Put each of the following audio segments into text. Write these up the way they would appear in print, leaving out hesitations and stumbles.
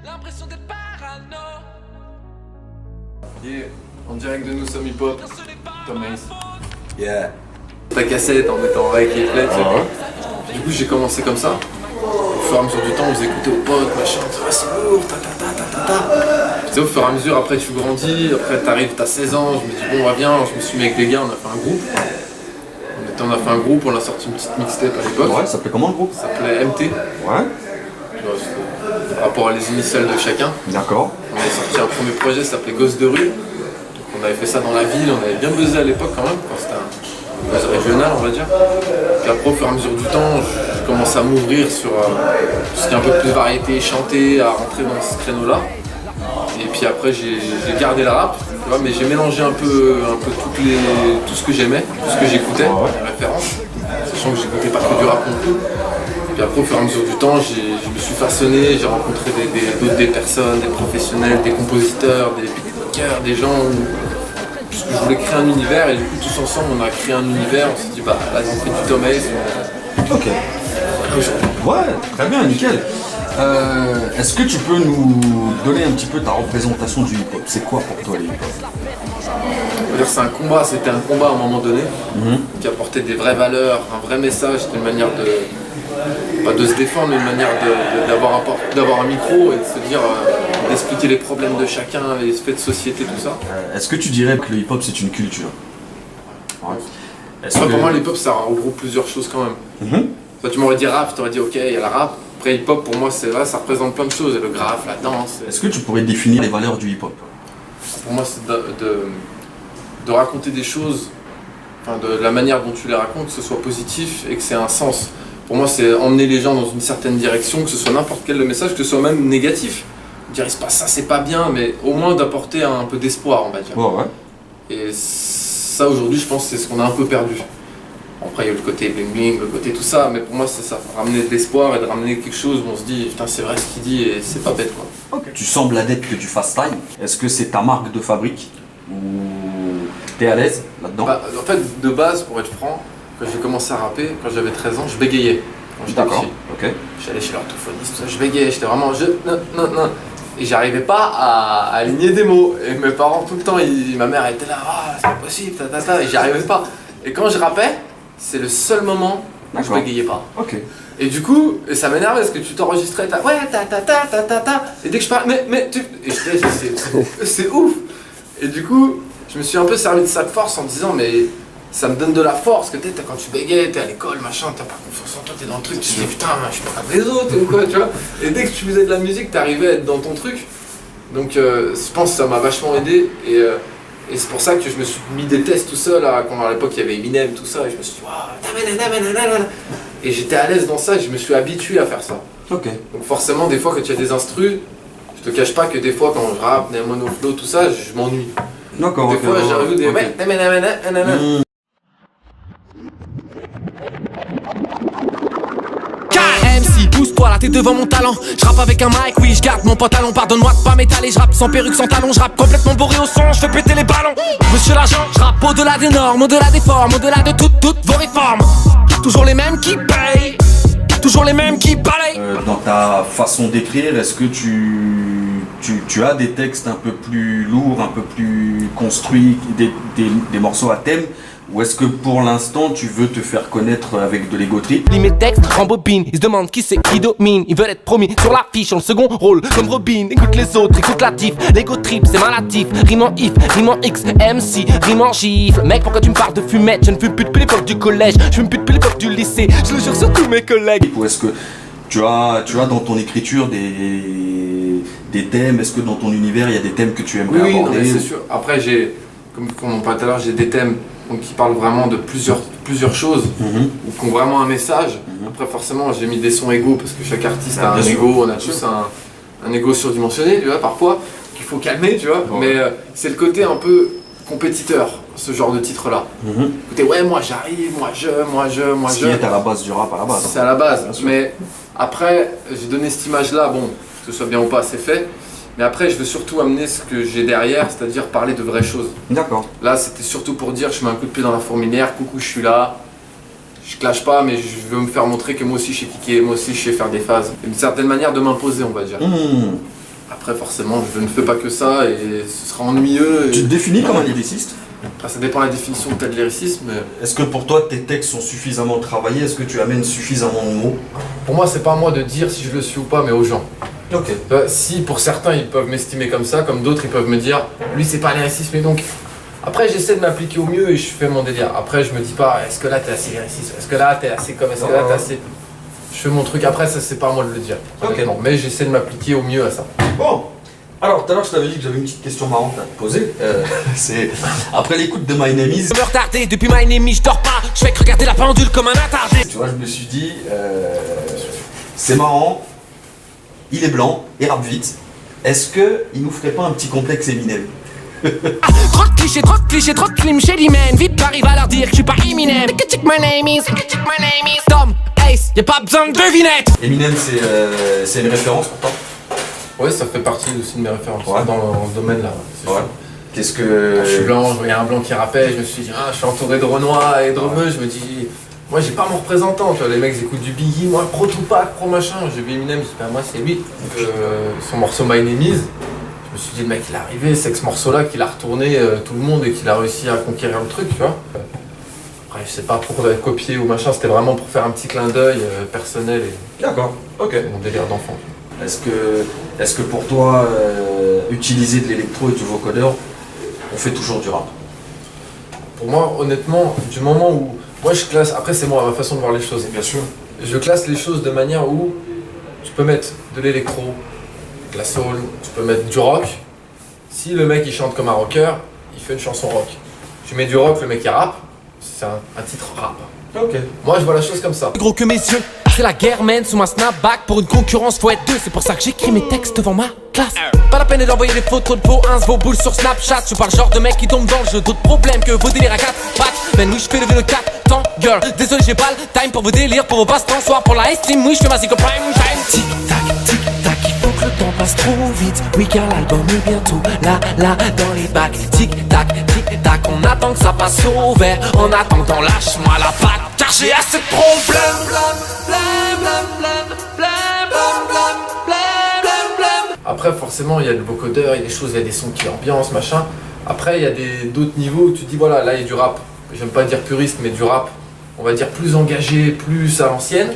l'impression d'être parano. Yeah, en direct de Nous Sommes Hip Hop, Tom Hayes. Yeah. Ta cassette en mettant avec les clés, tu sais. Du coup, j'ai commencé comme ça. Au fur et à mesure du temps, on faisait écouter aux potes, machin, c'est lourd, Tu sais, au fur et à mesure, après tu grandis, après t'arrives, t'as 16 ans, je me dis bon, on va bien, je me suis mis avec les gars, on a fait un groupe. On a fait un groupe, on a sorti une petite mixtape à l'époque. Ouais, ça s'appelait comment le groupe? Ça s'appelait MT. Ouais. Tu vois, par rapport à les initiales de chacun. D'accord. On avait sorti un premier projet, ça s'appelait Gosse de rue. Donc on avait fait ça dans la ville, on avait bien buzzé à l'époque quand même, quand c'était un buzz régional on va dire. Puis après au fur et à mesure du temps, je commence à m'ouvrir sur tout ce qui est un peu plus variété, chanter, à rentrer dans ce créneau-là. Et puis après j'ai gardé le rap, tu vois, mais j'ai mélangé un peu tout ce que j'aimais, tout ce que j'écoutais, les références, sachant que j'écoutais pas que du rap non plus. Puis après au fur et à mesure du temps, je me suis façonné, j'ai rencontré des personnes, des professionnels, des compositeurs, des beatmakers, des gens puisque je voulais créer un univers et du coup tous ensemble on a créé un univers, on s'est dit bah là on fait du Tom Hayes. Ok. Ouais, très bien, nickel. Est-ce que tu peux nous donner un petit peu ta représentation du hip-hop? C'est quoi pour toi le hip-hop? On va dire c'est un combat, c'était un combat à un moment donné qui apportait des vraies valeurs, un vrai message, c'était une manière pas de se défendre, mais une manière d'avoir un micro et de se dire, d'expliquer les problèmes de chacun, les faits de société, tout ça. Est-ce que tu dirais que le hip-hop c'est une culture? Ouais. Pour moi, le hip-hop ça regroupe plusieurs choses quand même. Toi, tu m'aurais dit rap, je t'aurais dit ok, il y a la rap. Après hip-hop pour moi c'est vrai, ça représente plein de choses, le graphe, la danse. Est-ce que tu pourrais définir les valeurs du hip-hop? Pour moi c'est de raconter des choses, enfin, de la manière dont tu les racontes, que ce soit positif et que c'est un sens. Pour moi c'est emmener les gens dans une certaine direction, que ce soit n'importe quel message, que ce soit même négatif. Dire c'est pas ça, c'est pas bien, mais au moins d'apporter un peu d'espoir on va dire. Ouais. Et ça aujourd'hui je pense que c'est ce qu'on a un peu perdu. Après il y a le côté bling bling, le côté tout ça, mais pour moi c'est ça, ramener de l'espoir et de ramener quelque chose où on se dit putain c'est vrai ce qu'il dit et c'est pas bête quoi. Okay. Tu sembles adepte du fast time. Est-ce que c'est ta marque de fabrique ou t'es à l'aise là-dedans? En fait de base pour être franc, quand j'ai commencé à rapper, quand j'avais 13 ans, je bégayais. D'accord, ok. J'allais chez l'orthophoniste, tout ça, je bégayais, j'étais vraiment non. Et j'arrivais pas à aligner des mots. Et mes parents tout le temps, ma mère était là, ah c'est pas possible, et j'y arrivais pas. Et quand je rappais, c'est le seul moment où je bégayais pas. Ok. Et du coup, ça m'énervait parce que tu t'enregistrais, ouais, et dès que je parlais, mais tu. Et je disais, c'est ouf. Et du coup, je me suis un peu servi de ça de force en me disant, mais ça me donne de la force, que quand tu bégayes, t'es à l'école, machin, t'as pas confiance en toi, t'es dans le truc, tu te dis putain, je suis pas comme les autres ou quoi, tu vois. Et dès que tu faisais de la musique, t'arrivais à être dans ton truc. Donc je pense que ça m'a vachement aidé et c'est pour ça que je me suis mis des tests tout seul, quand à l'époque il y avait Eminem, tout ça, et je me suis dit waouh, et j'étais à l'aise dans ça, et je me suis habitué à faire ça. Ok. Donc forcément, des fois quand tu as des instrus, je te cache pas que des fois quand je rappe, des monoflow, tout ça, je m'ennuie. D'accord, des fois j'arrive des MC, pousse-toi là, t'es devant mon talent. Je rappe avec un mic, oui, je garde mon pantalon. Pardonne-moi de pas m'étaler, je rappe sans perruque, sans talon. Je rappe complètement bourré au son, je fais péter les ballons. Monsieur l'agent, je rappe au-delà des normes, au-delà des formes, au-delà de toutes vos réformes. Toujours les mêmes qui payent, toujours les mêmes qui balayent. Dans ta façon d'écrire, est-ce que tu as des textes un peu plus lourds, un peu plus construits, des morceaux à thème? Ou est-ce que pour l'instant tu veux te faire connaître avec de l'ego trip? Lis mes textes en bobine, ils se demandent qui c'est qui domine. Ils veulent être promis sur l'affiche en second rôle comme Robin. Écoute les autres, écoute la diff. L'ego trip c'est malatif, rime en if, rime en x, MC, rime en gifle. Mec pourquoi tu me parles de fumette? Je ne fume plus depuis l'époque du collège, je fume plus depuis l'époque du lycée. Je le jure sur tous mes collègues. Ou est-ce que tu as dans ton écriture des thèmes? Est-ce que dans ton univers il y a des thèmes que tu aimerais aborder? Oui, non, mais c'est sûr. Après j'ai, comme on parlait tout à l'heure, j'ai des thèmes qui parlent vraiment de plusieurs choses ou qui ont vraiment un message. Après forcément j'ai mis des sons égaux parce que chaque artiste a un ego, on a tous un ego surdimensionné, tu vois, parfois qu'il faut calmer, tu vois. Mais c'est le côté un peu compétiteur, ce genre de titre là. Écoutez, ouais, moi j'arrive, moi je. Ce qui est à la base du rap à la base. C'est à la base, mais après j'ai donné cette image là, bon, que ce soit bien ou pas c'est fait. Mais après, je veux surtout amener ce que j'ai derrière, c'est-à-dire parler de vraies choses. D'accord. Là, c'était surtout pour dire, je mets un coup de pied dans la fourmilière, coucou, je suis là. Je clash pas, mais je veux me faire montrer que moi aussi je sais kicker, moi aussi je sais faire des phases. Une certaine manière de m'imposer, on va dire. Après, forcément, je ne fais pas que ça et ce sera ennuyeux. Tu te définis comme un lyriciste? Après, ça dépend de la définition que tu as de lyricisme. Mais Est-ce que pour toi tes textes sont suffisamment travaillés? Est-ce que tu amènes suffisamment de mots? pour moi, c'est pas à moi de dire si je le suis ou pas, mais aux gens. Ok. Si pour certains, ils peuvent m'estimer comme ça, comme d'autres, ils peuvent me dire, lui, c'est pas un lyriciste, mais donc. Après, j'essaie de m'appliquer au mieux et je fais mon délire. Après, je me dis pas, est-ce que là, t'es assez lyriciste? Est-ce que là, t'es assez comme? Est-ce que là, t'es assez. Je fais mon truc. Après, ça, c'est pas à moi de le dire. Ok. Non, mais j'essaie de m'appliquer au mieux à ça. Bon, alors tout à l'heure je t'avais dit que j'avais une petite question marrante à te poser. C'est après l'écoute de My Name Is, Je me retardais depuis my name, je dors pas. Je fais que regarder la pendule comme un attardé. tu vois, je me suis dit, c'est marrant, il est blanc, il rappe vite. Est-ce que il nous ferait pas un petit complexe Eminem? Trop de clichés, trop de clichés, trop de clim chez l'hymen. Vite Paris va leur dire que je suis pas Eminem. Check my name is, Tom, Ace, y'a pas besoin de devinette. Eminem c'est une référence pour toi? Ouais, ça fait partie aussi de mes références Ouais. dans ce domaine-là. c'est Ouais. sûr. Qu'est-ce que... Quand je suis blanc, je voyais un blanc qui rappait, je me suis dit, je suis entouré de Renois et de Remeux, je me dis, moi j'ai pas mon représentant, tu vois, les mecs ils écoutent du Biggie, moi pro Tupac, pro machin, j'ai vu Eminem, je dis, moi c'est lui. Donc, son morceau My Name Is, je me suis dit, le mec il est arrivé, c'est que ce morceau-là qu'il a retourné tout le monde et qu'il a réussi à conquérir le truc, tu vois. Après, je sais pas pour être copié ou machin, c'était vraiment pour faire un petit clin d'œil personnel et D'accord, ok. mon délire d'enfant. Est-ce que pour toi, utiliser de l'électro et du vocodeur, on fait toujours du rap? Pour moi, honnêtement, du moment où. Moi je classe, après c'est moi, ma façon de voir les choses. Bien sûr. Je classe les choses de manière où tu peux mettre de l'électro, de la soul, tu peux mettre du rock. Si le mec il chante comme un rocker, il fait une chanson rock. Tu mets du rock, le mec il rappe, c'est un titre rap. Ok. Moi je vois la chose comme ça. Plus gros que mes yeux, c'est la guerre mène sous ma snapback. Pour une concurrence faut être deux, c'est pour ça que j'écris mes textes devant ma classe. Pas la peine d'envoyer des photos de vos ins, vos boules sur Snapchat. Je suis pas le genre de mec qui tombe dans le jeu, d'autres problèmes que vos délires à 4 pattes. Ben oui je fais lever le 4 temps, girl. Désolé j'ai pas le time pour vos délires, pour vos passe-temps, soir pour la estime. Oui je fais ma psycho prime time. Tic tac, il faut que le temps passe trop vite. Oui car l'album est bientôt là, dans les bacs. Tic tac, on attend que ça passe au vert. En attendant lâche-moi la patte, car j'ai assez de problèmes. Après forcément il y a le vocodeur, il y a des choses, il y a des sons qui ambiancent, machin. Après il y a d'autres niveaux où tu te dis voilà, là il y a du rap. J'aime pas dire puriste mais du rap, on va dire plus engagé, plus à l'ancienne.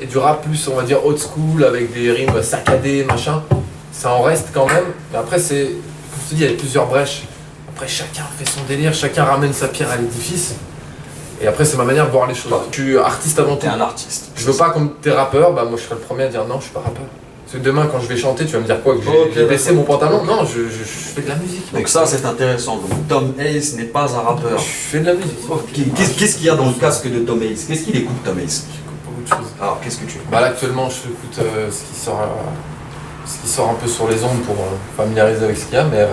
Et du rap plus on va dire old school avec des rimes saccadées, machin. Ça en reste quand même. Mais après c'est, comme je te dis, il y a plusieurs brèches. Après chacun fait son délire, chacun ramène sa pierre à l'édifice. Et après c'est ma manière de voir les choses. Je suis artiste avant tout. T'es un artiste. Je veux pas comme t'es rappeur, bah moi je serais le premier à dire non, je suis pas rappeur. Parce que demain quand je vais chanter, tu vas me dire quoi? Que j'ai baissé mon pantalon? Non, je fais de la musique. Donc ça c'est intéressant. Donc Tom Ace n'est pas un rappeur. Je fais de la musique. Ok. Qu'est-ce qu'il y a dans le casque de Tom Ace? Qu'est-ce qu'il écoute Tom Ace? J'écoute beaucoup de choses. Alors qu'est-ce que tu... Bah là actuellement je écoute ce qui sort un peu sur les ondes pour familiariser avec ce qu'il y a, mais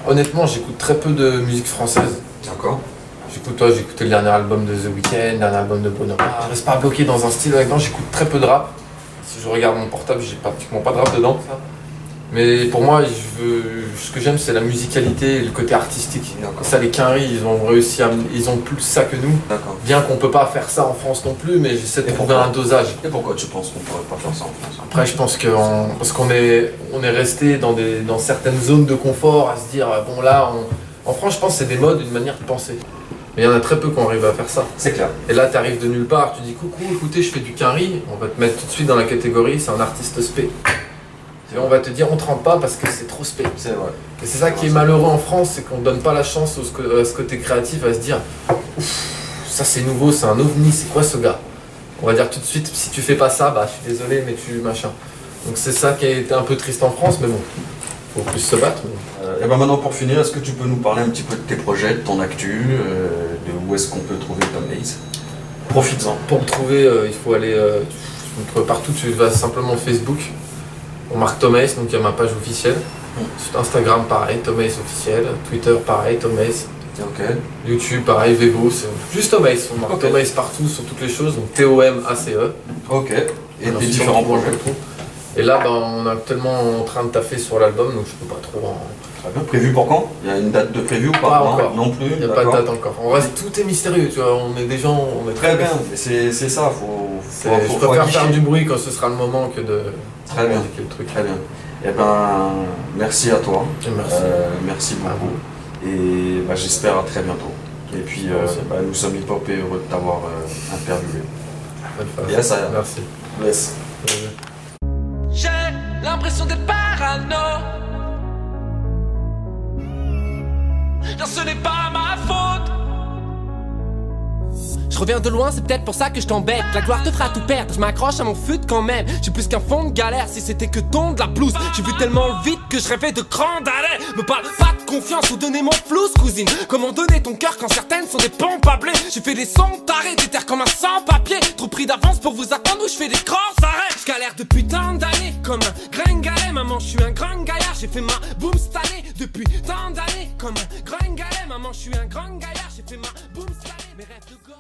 honnêtement j'écoute très peu de musique française. D'accord. J'ai écouté le dernier album de The Weeknd, le dernier album de Bono. Je reste pas bloqué dans un style maintenant, j'écoute très peu de rap. Si je regarde mon portable, j'ai pratiquement pas de rap dedans. Mais pour moi, ce que j'aime c'est la musicalité et le côté artistique. D'accord. Ça les Quinry, ils ont plus ça que nous. D'accord. Bien qu'on peut pas faire ça en France non plus, mais j'essaie de Et trouver pourquoi un dosage. Et pourquoi tu penses qu'on pourrait pas faire ça en France? Après, je pense que parce qu'on est resté dans certaines zones de confort à se dire bon là, en France, je pense que c'est des modes, une manière de penser. Mais il y en a très peu qui arrivent à faire ça. C'est clair. Et là, tu arrives de nulle part, tu dis coucou, écoutez, je fais du Quinry, on va te mettre tout de suite dans la catégorie, c'est un artiste spé. Et on va te dire on te rend pas parce que c'est trop spé. C'est vrai. Et c'est ça qui est malheureux en France, c'est qu'on donne pas la chance à ce côté créatif à se dire ouf, ça c'est nouveau, c'est un ovni, c'est quoi ce gars? On va dire tout de suite, si tu fais pas ça, bah je suis désolé, mais tu machin. Donc c'est ça qui a été un peu triste en France, mais bon, faut plus se battre. Et ben maintenant pour finir, est-ce que tu peux nous parler un petit peu de tes projets, de ton actu, de où est-ce qu'on peut trouver Tom Ace? Profites-en. Pour me trouver, il faut aller tu me trouves partout, tu vas simplement Facebook, on marque Tom Ace, donc il y a ma page officielle. Sur Instagram pareil, Tom Ace officiel, Twitter pareil, Tom Ace. Ok. YouTube pareil, Vevo, c'est juste Tom Ace, on marque Ok. Tom Ace partout sur toutes les choses, donc T-O-M-A-C-E. Ok. Et Alors, tes c'est différents bon, projets? Et là, ben, on est actuellement en train de taffer sur l'album, donc je peux pas trop en... Très bien. Prévu pour quand? Il y a une date de prévu ou pas? Pas Non, encore. non plus. Il n'y a pas de date encore. On reste, tout est mystérieux, tu vois, on est des gens... On est Très bien, mais c'est ça, faut je préfère faire afficher. du bruit quand ce sera le moment que de... Très bien, le truc. très bien. Eh ben, merci à toi. Merci. Merci beaucoup. Et bah, j'espère à très bientôt. Et puis, nous sommes hip-hop et heureux de t'avoir interviewé. Yes, Merci. Yes. J'ai l'impression d'être parano. Non, ce n'est pas ma faute. Je reviens de loin, c'est peut-être pour ça que je t'embête. La gloire te fera tout perdre, je m'accroche à mon fut quand même. J'ai plus qu'un fond de galère, si c'était que ton de la blouse. J'ai vu tellement vite que je rêvais de grands arrêts. Me parle pas de confiance ou donner mon flouze, cousine. Comment donner ton cœur quand certaines sont des pompes à blé. J'ai fait des sons tarés, des terres comme un sans-papier. Trop pris d'avance pour vous attendre où je fais des grands arrêts. Je galère depuis tant d'années, comme un gringalet. Maman, je suis un grand gaillard, j'ai fait ma boom cette année. Depuis tant d'années, comme un gringalet. Maman, je suis un grand gaillard, j'ai fait ma boom cette année. Mes rêves de gosse.